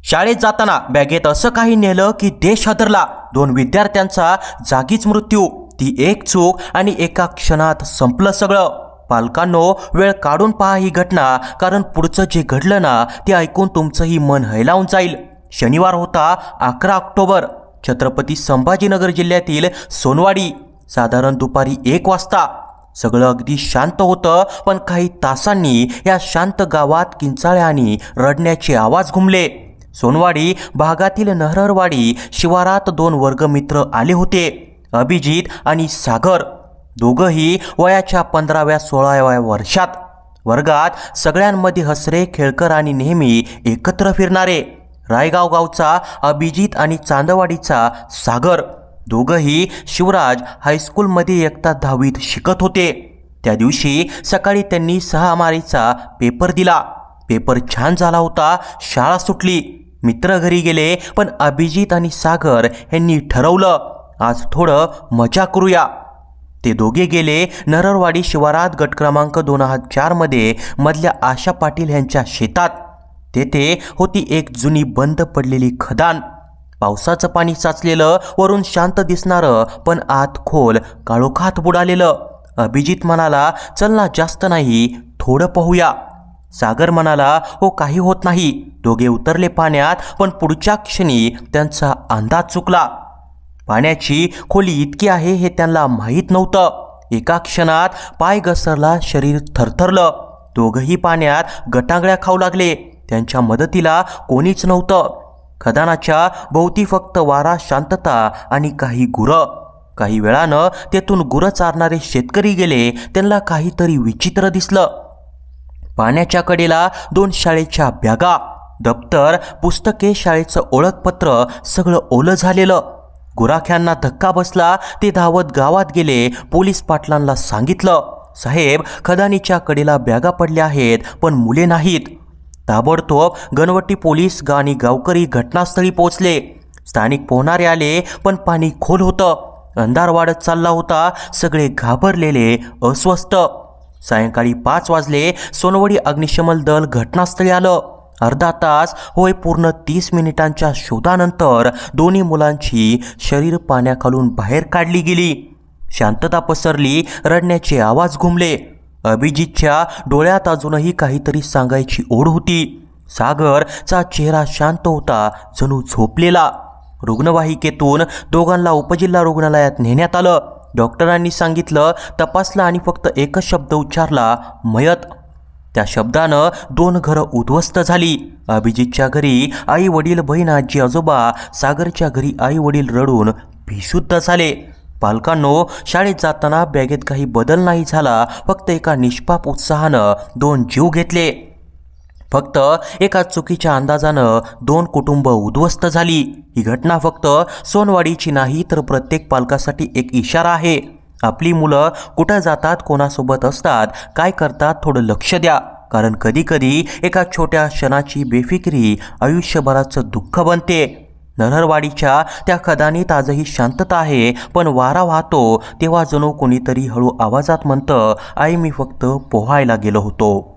शाळेत जाताना बॅगेत असं काही नेलं की देश हादरला। 2 विद्यार्थ्यांचा जागीच मृत्यू। ती एक चूक आणि एका क्षणात संपलं सगळं। पालकांनो, वेळ काढून पहा ही घटना, कारण पुढचं जे घडलं ना ते ऐकून तुमचंही मन हैलावून जाईल। शनिवार होता 11 ऑक्टोबर। छत्रपती संभाजीनगर जिल्ह्यातील सोनवाडी। साधारण दुपारी 1 वाजता सगळं अगदी शांत होतं, पण काही तासांनी या शांत गावात किंचाळ्या आणि रडण्याचे आवाज घुमले। सोनवाडी भागातील नहरवाडी शिवारात 2 वर्गमित्र आले होते, अभिजित आणि सागर। दोघंही वयाच्या 15व्या-16व्या वर्षात। वर्गात सगळ्यांमध्ये हसरे खेळकर आणि नेहमी एकत्र फिरणारे। रायगाव गावचा अभिजित आणि चांदवाडीचा सागर। दोघंही शिवराज हायस्कूलमध्ये इयत्ता 10वीत शिकत होते। त्या दिवशी सकाळी त्यांनी 6 मारीचा पेपर दिला। पेपर छान झाला होता। शाळा सुटली, मित्र घरी गेले, पण अभिजित आणि सागर यांनी ठरवलं आज थोडं मजा करूया। ते दोघे गेले नररवाडी शिवारात गट क्रमांक 2004 मध्ये मधल्या आशा पाटील यांच्या शेतात। तेथे होती एक जुनी बंद पडलेली खदान। पावसाचं पाणी साचलेलं, वरून शांत दिसणारं, पण आत खोल काळोखात बुडालेलं। अभिजित म्हणाला, चल ना, जास्त नाही, थोडं पाहूया। सागर म्हणाला, हो, काही होत नाही। दोघे उतरले पाण्यात, पण पुढच्या क्षणी त्यांचा अंदाज चुकला। पाण्याची खोली इतकी आहे हे त्यांना माहीत नव्हतं। एका क्षणात पाय घसरला, शरीर थरथरलं। दोघंही पाण्यात गटांगळ्या खाऊ लागले। त्यांच्या मदतीला कोणीच नव्हतं। खदानाच्या भोवती फक्त वारा, शांतता आणि काही गुरं। काही वेळानं तेथून गुरं चारणारे शेतकरी गेले। त्यांना काहीतरी विचित्र दिसलं। पाण्याच्या कडेला 2 शाळेच्या बॅगा, दप्तर, पुस्तके, शाळेचं ओळखपत्र, सगळं ओलं झालेलं। गुराख्यांना धक्का बसला। ते धावत गावात गेले। पोलीस पाटलांना सांगितलं, साहेब, खदानीच्या कडेला बॅगा पडल्या आहेत, पण मुले नाहीत। ताबडतोब गणवटी पोलीस आणि गावकरी घटनास्थळी पोहोचले। स्थानिक पोहणारे आले, पण पाणी खोल होतं। अंधार वाढत चालला होता। सगळे घाबरलेले, अस्वस्थ। सायंकाळी 5 वाजले। सोनवडी अग्निशमन दल घटनास्थळी आलं। अर्धा तास, होय पूर्ण 30 मिनिटांच्या शोधानंतर दोन्ही मुलांची शरीर पाण्याखालून बाहेर काढली गेली। शांतता पसरली, रडण्याचे आवाज घुमले। अभिजितच्या डोळ्यात अजूनही काहीतरी सांगायची ओढ होती। सागरचा चेहरा शांत होता, जणू झोपलेला। रुग्णवाहिकेतून दोघांना उपजिल्हा रुग्णालयात नेण्यात आलं। डॉक्टरांनी सांगितलं, तपासलं आणि फक्त एकच शब्द उच्चारला, मयत। त्या शब्दानं 2 घरं उद्ध्वस्त झाली। अभिजितच्या घरी आई वडील, बहीण, आजी आजोबा। सागरच्या घरी आई वडील रडून बेशुद्ध झाले। पालकांनो, शाळेत जाताना बॅगेत काही बदल नाही झाला, फक्त एका निष्पाप उत्साहानं 2 जीव घेतले। फक्त एका चुकीच्या अंदाजानं 2 कुटुंब उद्ध्वस्त झाली। ही घटना फक्त सोनवाडीची नाही, तर प्रत्येक पालकासाठी एक इशारा आहे। आपली मुलं कुठं जातात, कोणासोबत असतात, काय करतात, थोडं लक्ष द्या, कारण कधीकधी एका छोट्या क्षणाची बेफिकिरी आयुष्यभराचं दुःख बनते। नरहरवाडीच्या त्या खदानीत आजही शांतता आहे, पण वारा वाहतो तेव्हा जणू कोणीतरी हळू आवाजात म्हणतं, आई, मी फक्त पोहायला गेलो होतो।